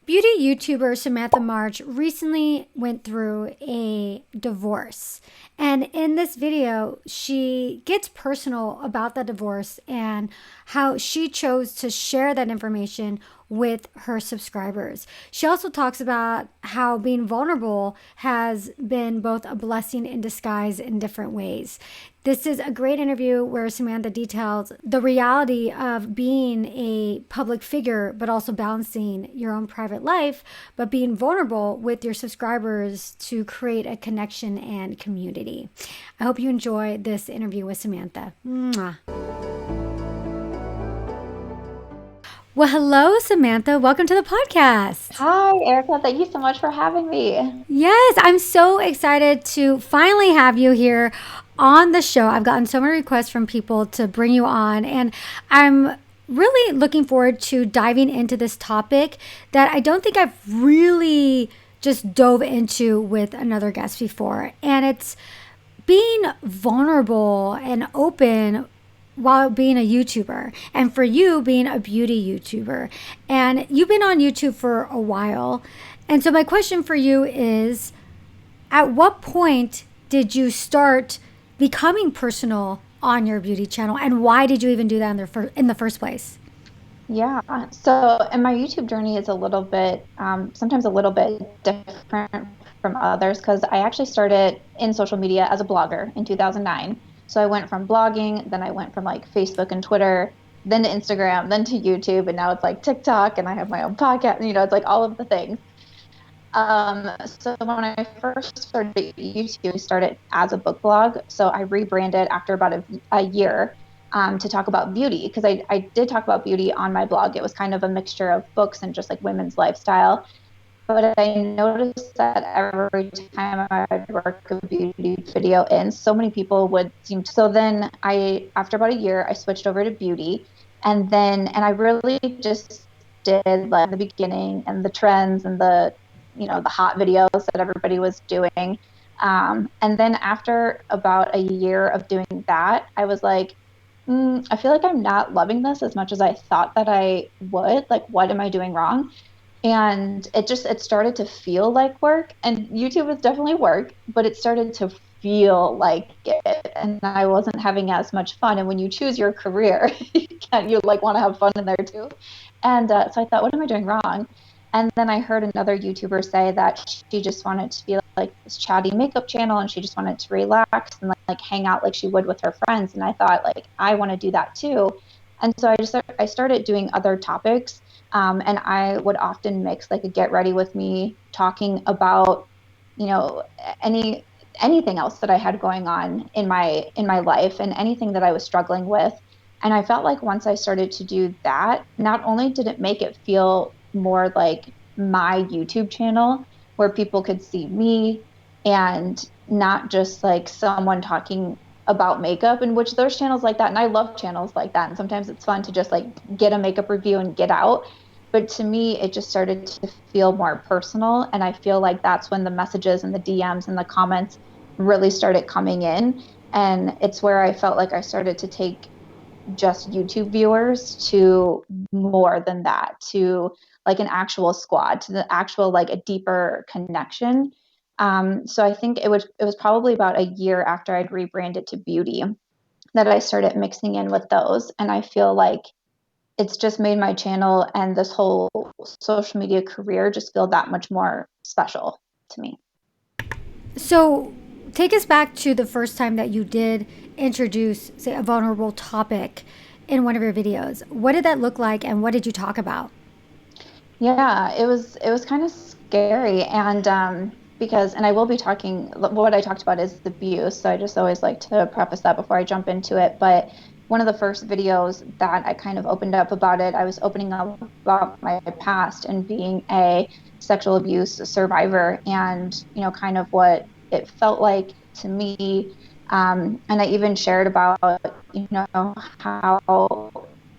Beauty YouTuber Samantha March recently went through a divorce. And in this video, she gets personal about the divorce and how she chose to share that information with her subscribers. She also talks about how being vulnerable has been both a blessing in disguise in different ways. This is a great interview where Samantha details the reality of being a public figure, but also balancing your own private life, but being vulnerable with your subscribers to create a connection and community. I hope you enjoy this interview with Samantha. Mwah. Well, hello, Samantha. Welcome to the podcast. Hi, Erica. Thank you so much for having me. Yes, I'm so excited to finally have you here on the show. I've gotten so many requests from people to bring you on, and I'm really looking forward to diving into this topic that I don't think I've really just dove into with another guest before. And it's being vulnerable and open while being a YouTuber, and for you being a beauty YouTuber. And you've been on YouTube for a while. And so my question for you is, at what point did you start becoming personal on your beauty channel, and why did you even do that in the first place? Yeah. And my YouTube journey is a little bit, sometimes a little bit different from others because I actually started in social media as a blogger in 2009. So I went from blogging, then I went from like Facebook and Twitter, then to Instagram, then to YouTube, and now it's like TikTok, and I have my own podcast. It's like all of the things. So when I first started YouTube, I started as a book blog. So I rebranded after about a year to talk about beauty because I did talk about beauty on my blog. It was kind of a mixture of books and just like women's lifestyle. But I noticed that every time I would work a beauty video in, so many people would seem to. So then after about a year, I switched over to beauty. And I really just did like the beginning and the trends and the hot videos that everybody was doing. And then after about a year of doing that, I was like, I feel like I'm not loving this as much as I thought that I would. Like, what am I doing wrong? And it started to feel like work, and YouTube is definitely work, but it started to feel like it, and I wasn't having as much fun. And when you choose your career, you like want to have fun in there too. And so I thought, what am I doing wrong? And then I heard another YouTuber say that she just wanted to be like this chatty makeup channel, and she just wanted to relax and like hang out like she would with her friends. And I thought, like, I want to do that too. And so I started doing other topics, and I would often mix like a get ready with me talking about, you know, any anything else that I had going on in my life and anything that I was struggling with. And I felt like once I started to do that, not only did it make it feel more like my YouTube channel where people could see me and not just like someone talking about makeup, in which there's channels like that. And I love channels like that. And sometimes it's fun to just like get a makeup review and get out. But to me, it just started to feel more personal. And I feel like that's when the messages and the DMs and the comments really started coming in. And it's where I felt like I started to take just YouTube viewers to more than that, to like an actual squad, to the actual like a deeper connection. So I think it was probably about a year after I'd rebranded to beauty that I started mixing in with those. And I feel like it's just made my channel and this whole social media career just feel that much more special to me. So, take us back to the first time that you did introduce, say, a vulnerable topic in one of your videos. What did that look like, and what did you talk about? Yeah, it was kind of scary, and because and I will be talking, what I talked about is the abuse, so I just always like to preface that before I jump into it. But one of the first videos that I kind of opened up about it, I was opening up about my past and being a sexual abuse survivor, and kind of what it felt like to me. And I even shared about how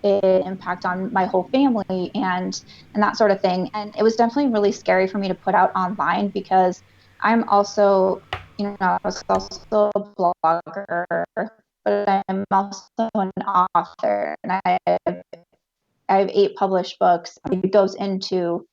it impact on my whole family and that sort of thing. And it was definitely really scary for me to put out online because I'm also, I was also a blogger, but I'm also an author, and I have 8 published books. It goes into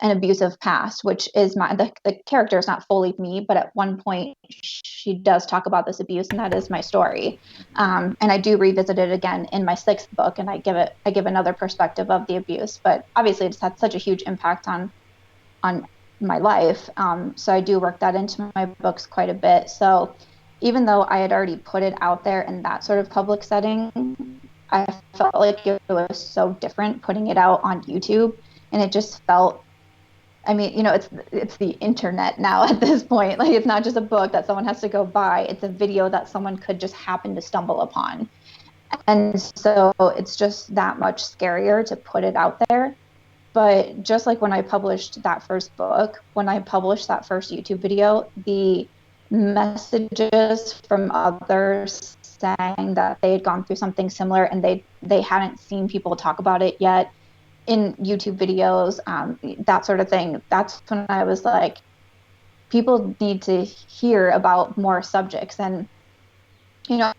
an abusive past, which is the character is not fully me, but at one point she does talk about this abuse, and that is my story. And I do revisit it again in my sixth book, and I give another perspective of the abuse. But obviously, it's had such a huge impact on my life. So I do work that into my books quite a bit. So even though I had already put it out there in that sort of public setting, I felt like it was so different putting it out on YouTube. And it just felt, I mean, it's the internet now at this point. Like, it's not just a book that someone has to go buy. It's a video that someone could just happen to stumble upon. And so it's just that much scarier to put it out there. But just like when I published that first book, when I published that first YouTube video, the messages from others saying that they had gone through something similar and they hadn't seen people talk about it yet in YouTube videos, that sort of thing. That's when I was like, people need to hear about more subjects. And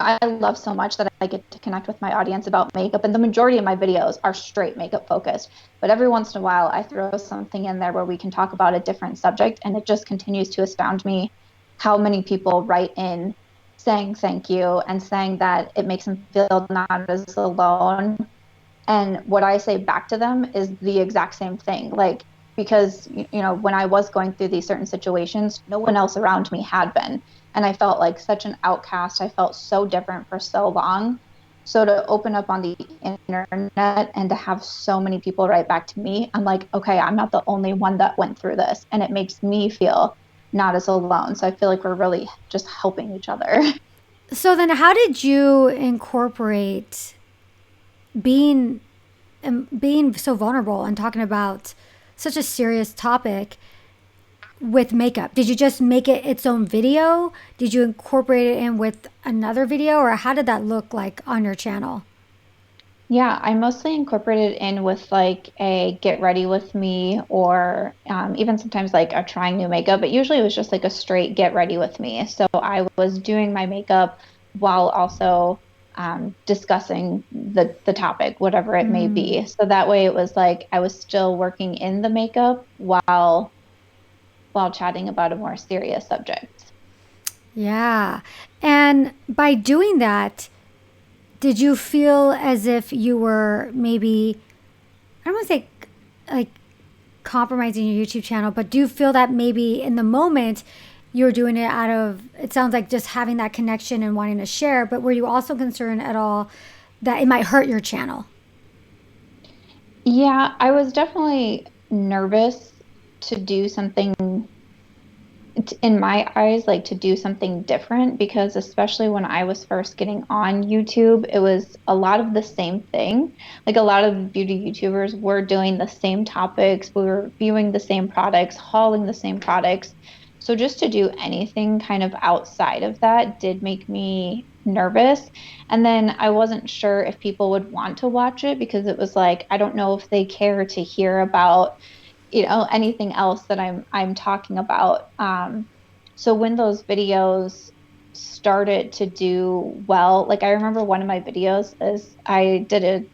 I love so much that I get to connect with my audience about makeup, and the majority of my videos are straight makeup focused. But every once in a while, I throw something in there where we can talk about a different subject, and it just continues to astound me how many people write in saying thank you and saying that it makes them feel not as alone. And what I say back to them is the exact same thing. Like, because, when I was going through these certain situations, no one else around me had been. And I felt like such an outcast. I felt so different for so long. So to open up on the internet and to have so many people write back to me, I'm like, okay, I'm not the only one that went through this. And it makes me feel not as alone. So I feel like we're really just helping each other. So then how did you incorporate being being so vulnerable and talking about such a serious topic with makeup? Did you just make it its own video? Did you incorporate it in with another video, or how did that look like on your channel? Yeah, I mostly incorporated in with like a get ready with me, or even sometimes like a trying new makeup, but usually it was just like a straight get ready with me. So I was doing my makeup while also discussing the topic, whatever it may be. So that way it was like I was still working in the makeup while chatting about a more serious subject. Yeah. And by doing that, did you feel as if you were maybe, I don't want to say like compromising your YouTube channel, but do you feel that maybe in the moment you were doing it out of, it sounds like just having that connection and wanting to share, but were you also concerned at all that it might hurt your channel? Yeah, I was definitely nervous to do something in my eyes, like to do something different, because especially when I was first getting on YouTube, it was a lot of the same thing. Like, a lot of beauty YouTubers were doing the same topics, we were viewing the same products, hauling the same products. So just to do anything kind of outside of that did make me nervous. And then I wasn't sure if people would want to watch it, because it was like, I don't know if they care to hear about anything else that I'm talking about. So when those videos started to do well, like, I remember one of my videos is I did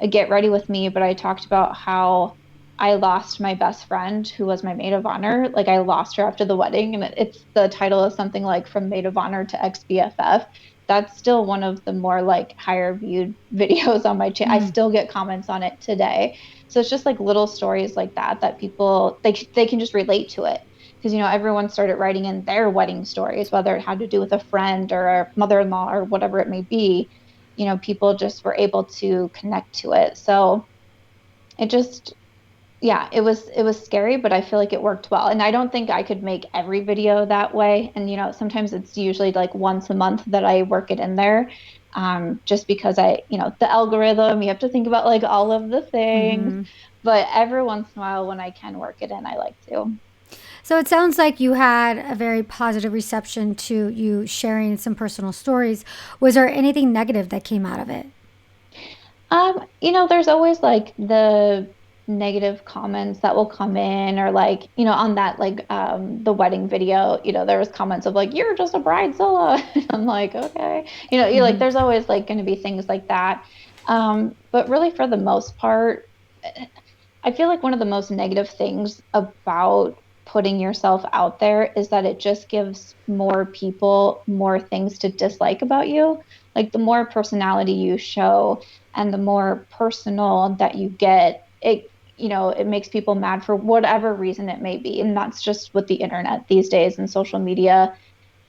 a get ready with me, but I talked about how I lost my best friend who was my maid of honor. Like, I lost her after the wedding, and it's the title is something like From Maid of Honor to Ex-BFF. That's still one of the more like higher viewed videos on my channel. I still get comments on it today. So it's just like little stories like that that people they can just relate to it, because everyone started writing in their wedding stories, whether it had to do with a friend or a mother-in-law or whatever it may be. People just were able to connect to it. So it just, yeah, it was scary, but I feel like it worked well. And I don't think I could make every video that way. And sometimes it's usually like once a month that I work it in there. Just because the algorithm, you have to think about like all of the things. Mm-hmm. But every once in a while when I can work it in, I like to. So it sounds like you had a very positive reception to you sharing some personal stories. Was there anything negative that came out of it? There's always like the negative comments that will come in, or like, on that, like, the wedding video, there was comments of like, you're just a bridezilla. I'm like, okay. You're like, Mm-hmm. there's always like going to be things like that. But really, for the most part, I feel like one of the most negative things about putting yourself out there is that it just gives more people more things to dislike about you. Like the more personality you show and the more personal that you get, it makes people mad for whatever reason it may be. And that's just with the internet these days and social media.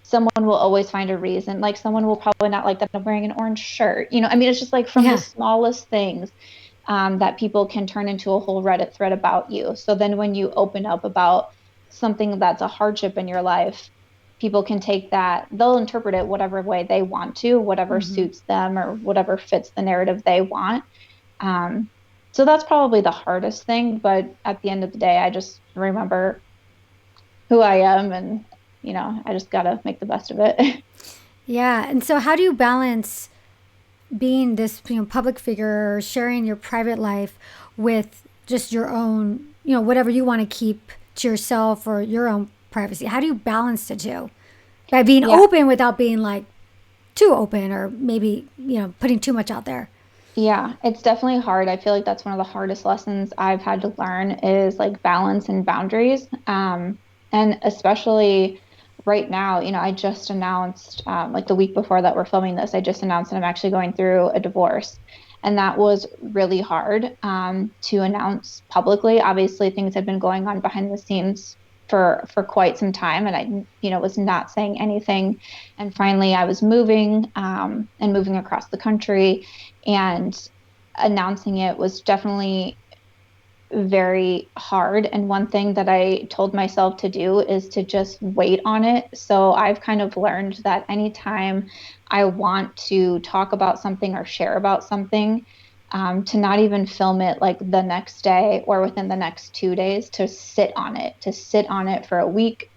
Someone will always find a reason. Like someone will probably not like that I'm wearing an orange shirt. I mean, it's just like from the Yeah. smallest things that people can turn into a whole Reddit thread about you. So then when you open up about something that's a hardship in your life, people can take that, they'll interpret it whatever way they want to, whatever Hmm. suits them or whatever fits the narrative they want. Um, so that's probably the hardest thing. But at the end of the day, I just remember who I am and, I just got to make the best of it. Yeah. And so, how do you balance being this, public figure, or sharing your private life with just your own, whatever you want to keep to yourself or your own privacy? How do you balance the two by being Yeah. open without being like too open or maybe, putting too much out there? Yeah, it's definitely hard. I feel like that's one of the hardest lessons I've had to learn is like balance and boundaries. And especially right now, I just announced, like the week before that we're filming this, I just announced that I'm actually going through a divorce. And that was really hard, to announce publicly. Obviously, things had been going on behind the scenes for quite some time, and I, was not saying anything. And finally, I was moving, and moving across the country and announcing it was definitely very hard. And one thing that I told myself to do is to just wait on it. So I've kind of learned that anytime I want to talk about something or share about something, to not even film it like the next day or within the next 2 days, to sit on it for a week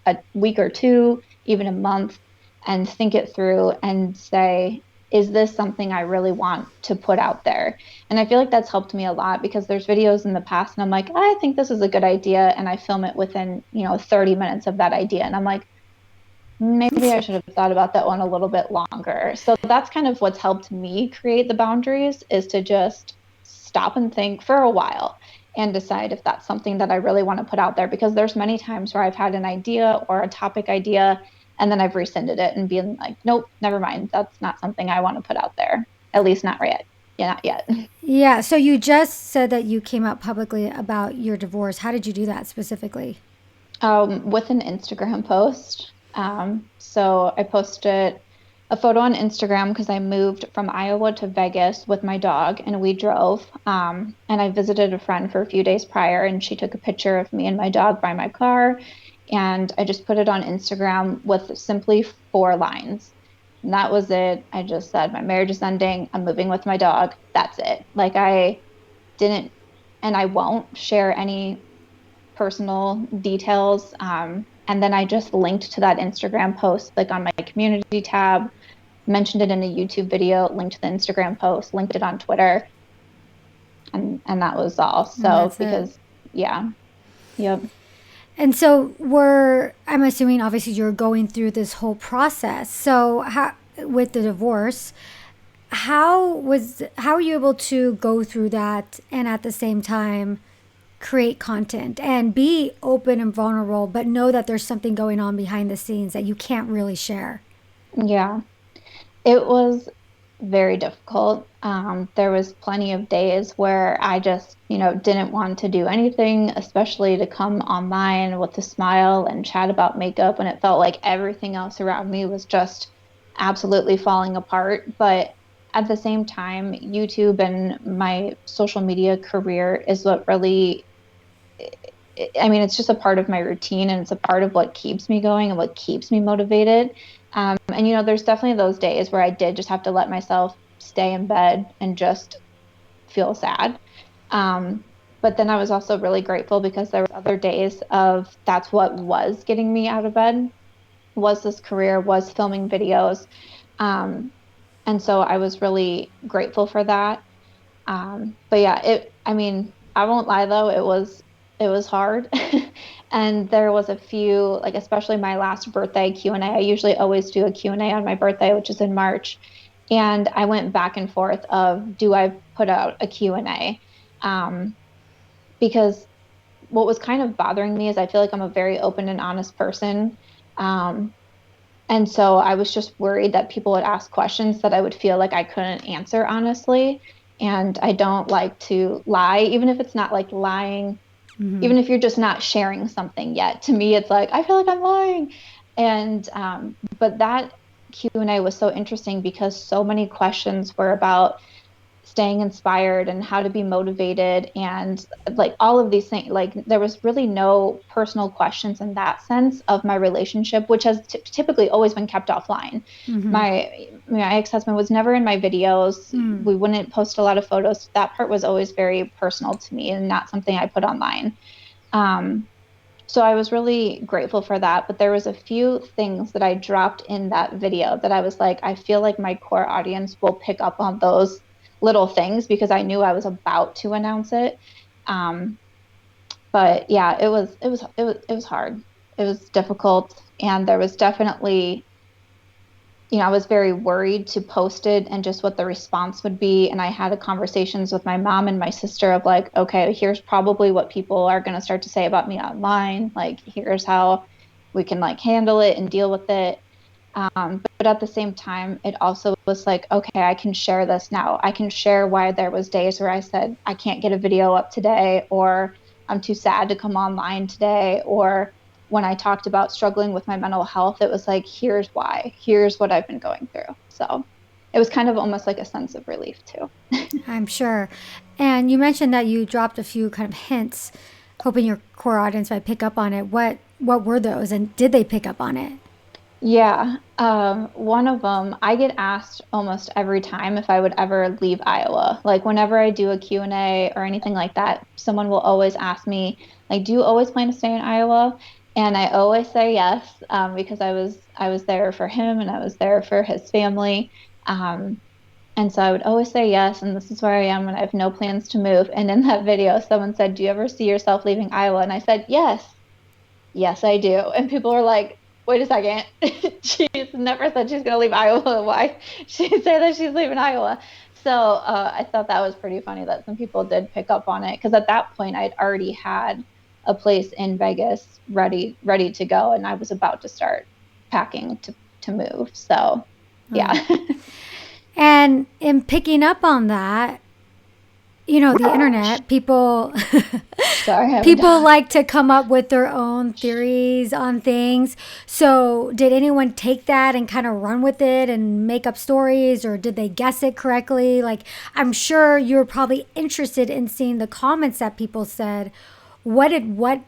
or two, even a month, and think it through and say, is this something I really want to put out there? And I feel like that's helped me a lot because there's videos in the past and I'm like, I think this is a good idea. And I film it within, 30 minutes of that idea. And I'm like, maybe I should have thought about that one a little bit longer. So that's kind of what's helped me create the boundaries is to just stop and think for a while and decide if that's something that I really want to put out there. Because there's many times where I've had an idea or a topic idea and then I've rescinded it and been like, nope, never mind. That's not something I want to put out there. At least not yet. Yeah, not yet. Yeah. So, you just said that you came out publicly about your divorce. How did you do that specifically? With an Instagram post. So I posted a photo on Instagram because I moved from Iowa to Vegas with my dog and we drove. And I visited a friend for a few days prior and she took a picture of me and my dog by my car. And I just put it on Instagram with simply 4 lines. And that was it. I just said, my marriage is ending. I'm moving with my dog. That's it. Like I didn't, and I won't share any personal details. And then I just linked to that Instagram post, like on my community tab, mentioned it in a YouTube video, linked to the Instagram post, linked it on Twitter, and that was all. And So that's it. because yeah, yep, And so, I'm assuming obviously you're going through this whole process. So, with the divorce, how were you able to go through that and at the same time create content and be open and vulnerable, but know that there's something going on behind the scenes that you can't really share? yeah. It was very difficult. There was plenty of days where I just, didn't want to do anything, especially to come online with a smile and chat about makeup when it felt like everything else around me was just absolutely falling apart. But at the same time, YouTube and my social media career is what really, I mean, it's just a part of my routine and it's a part of what keeps me going and what keeps me motivated. And there's definitely those days where I did just have to let myself stay in bed and just feel sad. Um, but then I was also really grateful because there were other days of that's what was getting me out of bed, was this career, was filming videos. Um, and so I was really grateful for that. But yeah, I mean, I won't lie though, it was hard. And there was a few, like especially my last birthday Q&A. I usually always do a Q&A on my birthday, which is in March. And I went back and forth of do I put out a Q&A? Um, because what was kind of bothering me is I feel like I'm a very open and honest person. Um, and so I was just worried that people would ask questions that I would feel like I couldn't answer honestly. And I don't like to lie, even if it's not like lying, Mm-hmm. even if you're just not sharing something yet. To me, it's like, I feel like I'm lying. And, but that Q&A was so interesting because so many questions were about staying inspired and how to be motivated and like all of these things. Like there was really no personal questions in that sense of my relationship, which has typically always been kept offline. Mm-hmm. My ex-husband was never in my videos. Mm. We wouldn't post a lot of photos. That part was always very personal to me and not something I put online. um, so I was really grateful for that, but there was a few things that I dropped in that video that I was like, I feel like my core audience will pick up on those little things because I knew I was about to announce it. Um, but yeah, it was hard. It was difficult, and there was definitely, I was very worried to post it and just what the response would be. And I had a conversations with my mom and my sister of like, okay, here's probably what people are going to start to say about me online. Like, here's how we can like handle it and deal with it. But at the same time, it also was like, okay, I can share this now. I can share why there was days where I said, I can't get a video up today, or I'm too sad to come online today, or when I talked about struggling with my mental health, it was like, here's why, here's what I've been going through. So it was kind of almost like a sense of relief too. I'm sure. And you mentioned that you dropped a few kind of hints, hoping your core audience might pick up on it. What were those, and did they pick up on it? Yeah, one of them, I get asked almost every time if I would ever leave Iowa. Like whenever I do a Q&A or anything like that, someone will always ask me, like, do you always plan to stay in Iowa? And I always say yes, because I was there for him and I was there for his family. Um, and so I would always say yes, and this is where I am, and I have no plans to move. And in that video, someone said, do you ever see yourself leaving Iowa? And I said, yes. Yes, I do. And people are like, wait a second. She's never said she's going to leave Iowa. Why she say that she's leaving Iowa? So I thought that was pretty funny that some people did pick up on it because at that point I'd already had a place in Vegas ready to go, and I was about to start packing to move. So yeah. Right. And in picking up on that, the internet, people Sorry, I have a people dog. like to come up with their own theories on things. So, did anyone take that and kind of run with it and make up stories, or did they guess it correctly? Like, I'm sure you're probably interested in seeing the comments that people said. What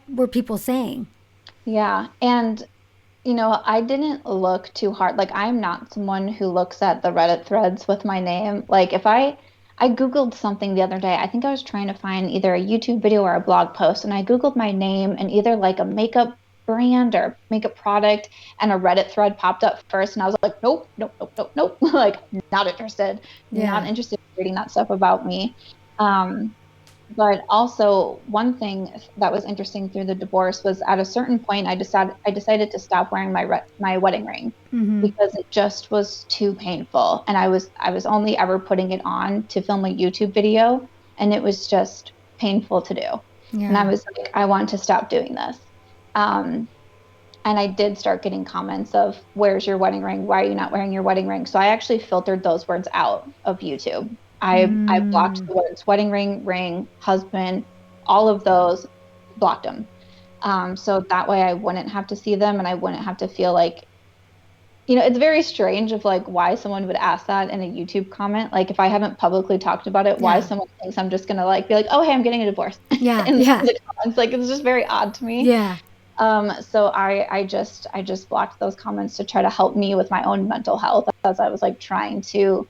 were people saying? Yeah, and I didn't look too hard. Like, I'm not someone who looks at the Reddit threads with my name. Like, if I Googled something the other day, I think I was trying to find either a YouTube video or a blog post, and I Googled my name and either like a makeup brand or makeup product, and a Reddit thread popped up first, and I was like, nope, nope, nope, nope, nope. Like, not Yeah. interested in reading that stuff about me. Um, but also, one thing that was interesting through the divorce was at a certain point, I decided to stop wearing my wedding ring Mm-hmm. because it just was too painful, and I was only ever putting it on to film a YouTube video, and it was just painful to do. And I Yeah. was like, I want to stop doing this. Um, and I did start getting comments of, "Where's your wedding ring? Why are you not wearing your wedding ring?" So I actually filtered those words out of YouTube. I blocked Mm. the words wedding ring, ring, husband, all of those, blocked them. So that way I wouldn't have to see them and I wouldn't have to feel like, it's very strange of like why someone would ask that in a YouTube comment. Like if I haven't publicly talked about it, why Yeah. someone thinks I'm just gonna like be like, "Oh, hey, I'm getting a divorce," Yeah. in Yeah. the comments. Like it's just very odd to me. Yeah. So I just blocked those comments to try to help me with my own mental health as I was like trying to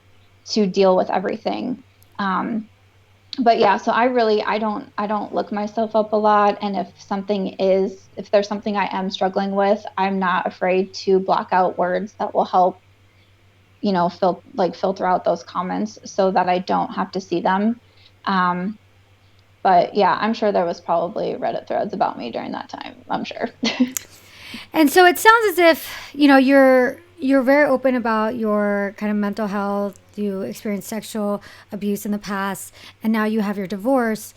deal with everything. Um, but yeah, so I don't look myself up a lot, and if there's something I am struggling with, I'm not afraid to block out words that will help, filter out those comments so that I don't have to see them. Um, but yeah, I'm sure there was probably Reddit threads about me during that time. I'm sure. And so it sounds as if, you're very open about your kind of mental health. You experienced sexual abuse in the past, and now you have your divorce.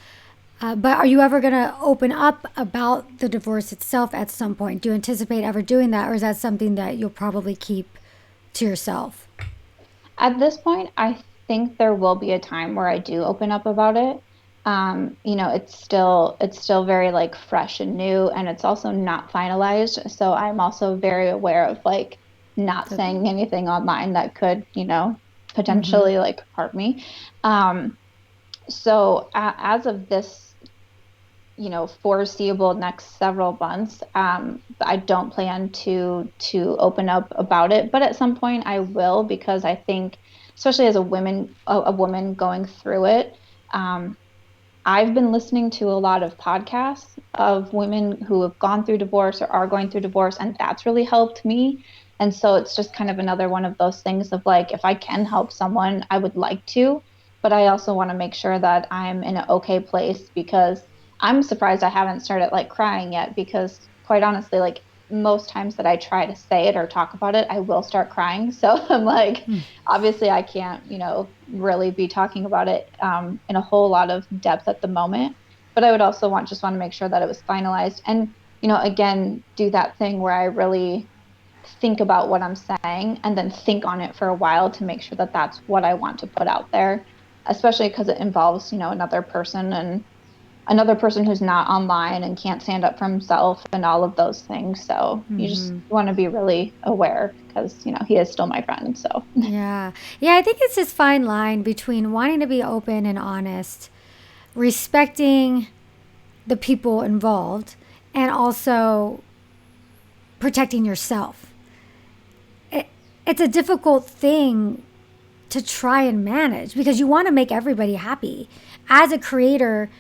But are you ever going to open up about the divorce itself at some point? Do you anticipate ever doing that, or is that something that you'll probably keep to yourself? At this point, I think there will be a time where I do open up about it. It's still very like fresh and new, and it's also not finalized. So I'm also very aware of like not The, saying anything online that could, mm-hmm. potentially like hurt me. Um, as of this, foreseeable next several months, I don't plan to open up about it, but at some point I will because I think, especially as a woman going through it, um, I've been listening to a lot of podcasts of women who have gone through divorce or are going through divorce, and that's really helped me. And so it's just kind of another one of those things of like, if I can help someone, I would like to, but I also want to make sure that I'm in an okay place because I'm surprised I haven't started like crying yet because quite honestly, like most times that I try to say it or talk about it, I will start crying. So I'm like, obviously I can't, really be talking about it in a whole lot of depth at the moment. But I would also want to make sure that it was finalized and, again, do that thing where I really think about what I'm saying and then think on it for a while to make sure that that's what I want to put out there, especially because it involves, another person who's not online and can't stand up for himself and all of those things. So you just Mm-hmm. want to be really aware because, he is still my friend. So, Yeah. Yeah, I think it's this fine line between wanting to be open and honest, respecting the people involved, and also protecting yourself. It, it's a difficult thing to try and manage because you want to make everybody happy. As a creator,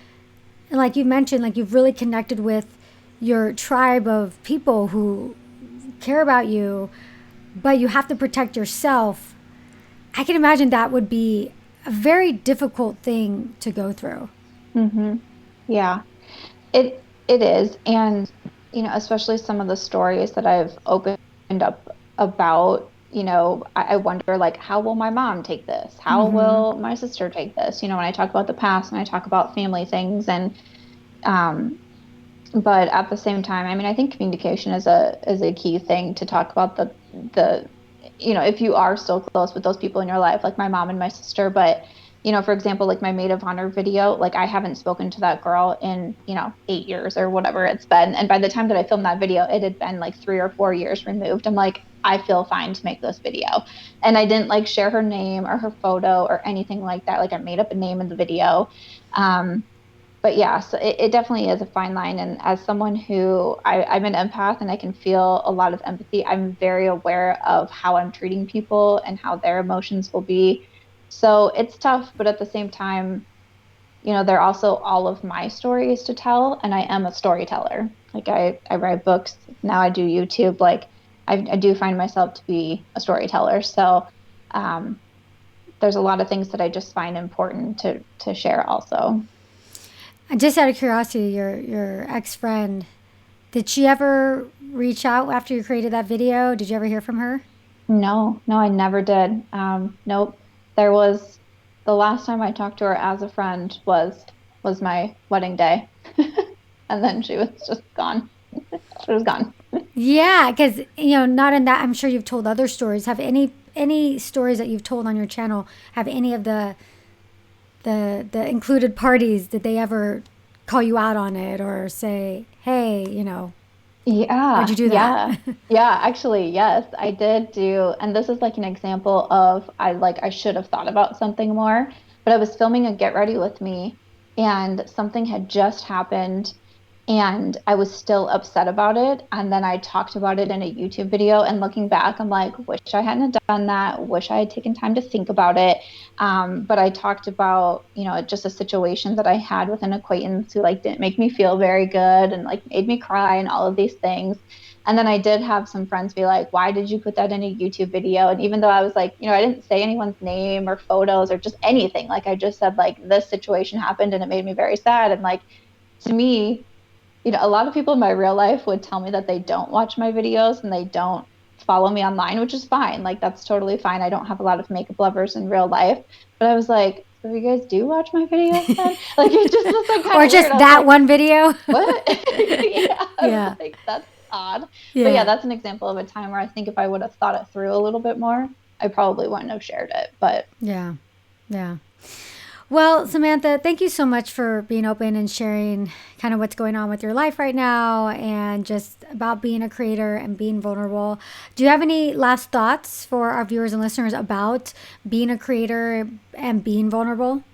and like you mentioned, like you've really connected with your tribe of people who care about you, but you have to protect yourself. I can imagine that would be a very difficult thing to go through. hmm yeah. It is, and especially some of the stories that I've opened up about, I wonder like how will my mom take this? How Mm-hmm. will my sister take this? When I talk about the past and I talk about family things and um but at the same time, I mean, I think communication is a key thing to talk about the if you are still close with those people in your life, like my mom and my sister, but for example, like my maid of honor video, like I haven't spoken to that girl in, 8 years or whatever it's been. And by the time that I filmed that video, it had been like 3 or 4 years removed. I'm like, I feel fine to make this video. And I didn't like share her name or her photo or anything like that. Like I made up a name in the video. Um, but yeah, so it definitely is a fine line. And as someone who I'm an empath and I can feel a lot of empathy, I'm very aware of how I'm treating people and how their emotions will be. So it's tough, but at the same time, they're also all of my stories to tell. And I am a storyteller. Like I write books. Now I do YouTube. Like I do find myself to be a storyteller. So um, there's a lot of things that I just find important to share also. And just out of curiosity, your ex friend, did she ever reach out after you created that video? Did you ever hear from her? No, no, I never did. Nope. There was the last time I talked to her as a friend was my wedding day. And then she was just gone. She was gone. Yeah, because not in that. I'm sure you've told other stories. Have any stories that you've told on your channel have any of the included parties? Did they ever call you out on it or say, "Hey, why'd you Yeah, do that?" yeah. Yeah, actually, yes, I did do, and this is like an example of I should have thought about something more, but I was filming a Get Ready With Me and something had just happened and I was still upset about it. And then I talked about it in a YouTube video. And looking back, I'm like, wish I hadn't done that. Wish I had taken time to think about it. But I talked about, just a situation that I had with an acquaintance who like didn't make me feel very good and like made me cry and all of these things. And then I did have some friends be like, why did you put that in a YouTube video? And even though I was like, I didn't say anyone's name or photos or just anything, like I just said, like, this situation happened and it made me very sad. And like, to me, a lot of people in my real life would tell me that they don't watch my videos and they don't follow me online, which is fine. Like, that's totally fine. I don't have a lot of makeup lovers in real life. But I was like, so you guys do watch my videos then? Like, it just was like kind Or of just weird. I was that like, one video? what? Yeah, I was Yeah. like, that's odd. But yeah, Yeah. that's an example of a time where I think if I would have thought it through a little bit more, I probably wouldn't have shared it. But Yeah. Yeah. Well, Samantha, thank you so much for being open and sharing kind of what's going on with your life right now and just about being a creator and being vulnerable. Do you have any last thoughts for our viewers and listeners about being a creator and being vulnerable?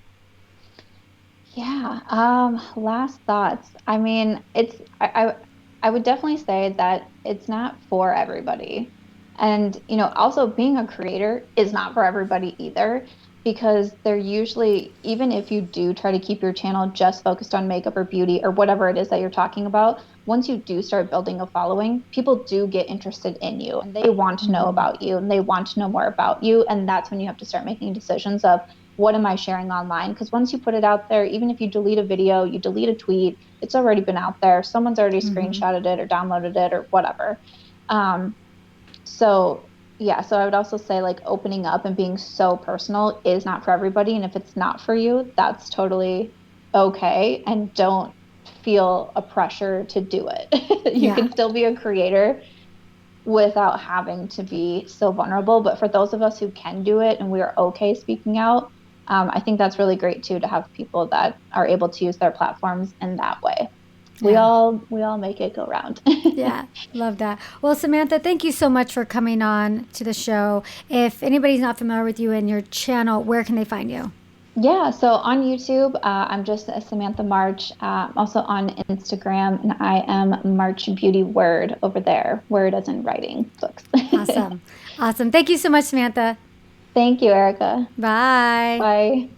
yeah, last thoughts. I mean, I would definitely say that it's not for everybody. And, also being a creator is not for everybody either, because they're usually, even if you do try to keep your channel just focused on makeup or beauty or whatever it is that you're talking about, once you do start building a following, people do get interested in you and they want to know Mm-hmm. about you and they want to know more about you. And that's when you have to start making decisions of, what am I sharing online? Because once you put it out there, even if you delete a video, you delete a tweet, it's already been out there. Someone's already Mm-hmm. screenshotted it or downloaded it or whatever. Um, so yeah, so I would also say like opening up and being so personal is not for everybody. And if it's not for you, that's totally okay. And don't feel a pressure to do it. You Yeah. can still be a creator without having to be so vulnerable. But for those of us who can do it and we are okay speaking out, I think that's really great too to have people that are able to use their platforms in that way. Yeah. We all make it go round. Yeah, love that. Well, Samantha, thank you so much for coming on to the show. If anybody's not familiar with you and your channel, where can they find you? Yeah, so on YouTube, I'm just Samantha March. Also on Instagram, and I am March Beauty Word over there. Word as in writing books. Awesome. Awesome. Thank you so much, Samantha. Thank you, Erica. Bye. Bye.